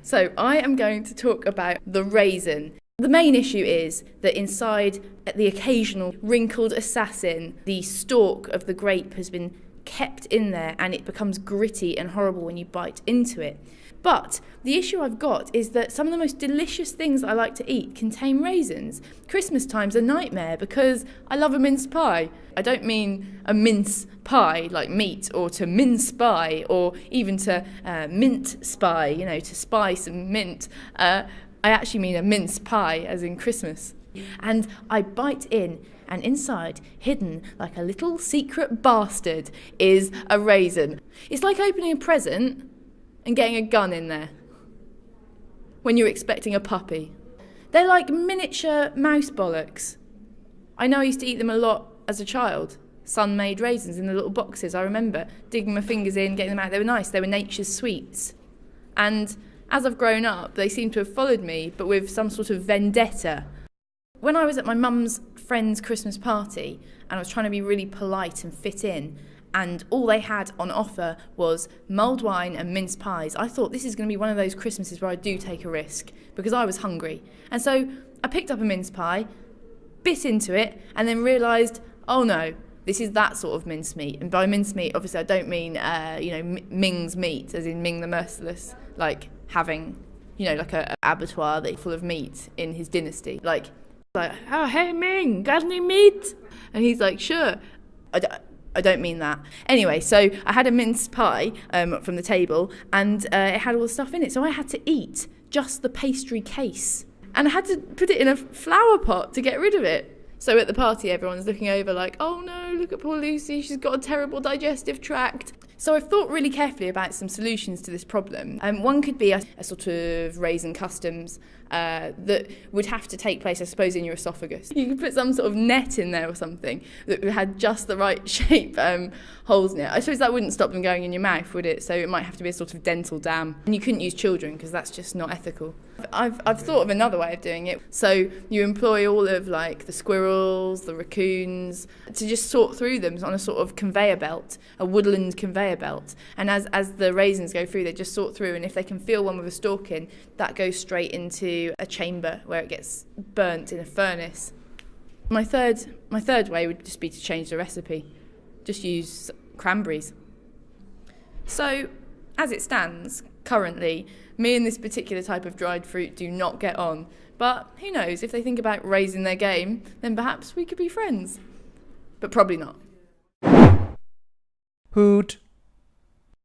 So I am going to talk about the raisin. The main issue is that inside the occasional wrinkled assassin, the stalk of the grape has been kept in there and it becomes gritty and horrible when you bite into it. But the issue I've got is that some of the most delicious things that I like to eat contain raisins. Christmas time's a nightmare because I love a mince pie. I don't mean a mince pie like meat, or to mince pie, or even to mint spy, to spice and mint. I actually mean a mince pie, as in Christmas. And I bite in, and inside, hidden like a little secret bastard, is a raisin. It's like opening a present and getting a gun in there when you're expecting a puppy. They're like miniature mouse bollocks. I know I used to eat them a lot as a child. Sun-made raisins in the little boxes. I remember digging my fingers in, getting them out. They were nice. They were nature's sweets. And as I've grown up, they seem to have followed me, but with some sort of vendetta. When I was at my mum's friend's Christmas party and I was trying to be really polite and fit in, and all they had on offer was mulled wine and mince pies, I thought this is going to be one of those Christmases where I do take a risk, because I was hungry. And so I picked up a mince pie, bit into it, and then realised, oh no, this is that sort of mincemeat. And by mincemeat, obviously I don't mean, Ming's meat, as in Ming the Merciless, like having, like a abattoir that's full of meat in his dynasty. Like, oh, hey Ming, got any meat? And he's like, sure. I don't mean that. Anyway, so I had a mince pie from the table, and it had all the stuff in it. So I had to eat just the pastry case. And I had to put it in a flower pot to get rid of it. So at the party, everyone's looking over like, oh no, look at poor Lucy, she's got a terrible digestive tract. So I've thought really carefully about some solutions to this problem. One could be a sort of raisin customs that would have to take place, I suppose, in your esophagus. You could put some sort of net in there or something that had just the right shape holes in it. I suppose that wouldn't stop them going in your mouth, would it? So it might have to be a sort of dental dam. And you couldn't use children because that's just not ethical. I've thought of another way of doing it. So you employ all of like the squirrels, the raccoons, to just sort through them on a sort of conveyor belt, a woodland conveyor belt. And as the raisins go through, they just sort through, and if they can feel one with a stalk in, that goes straight into a chamber where it gets burnt in a furnace. My third way would just be to change the recipe. Just use cranberries. So, as it stands, currently, me and this particular type of dried fruit do not get on. But who knows, if they think about raising their game, then perhaps we could be friends. But probably not. Hoot.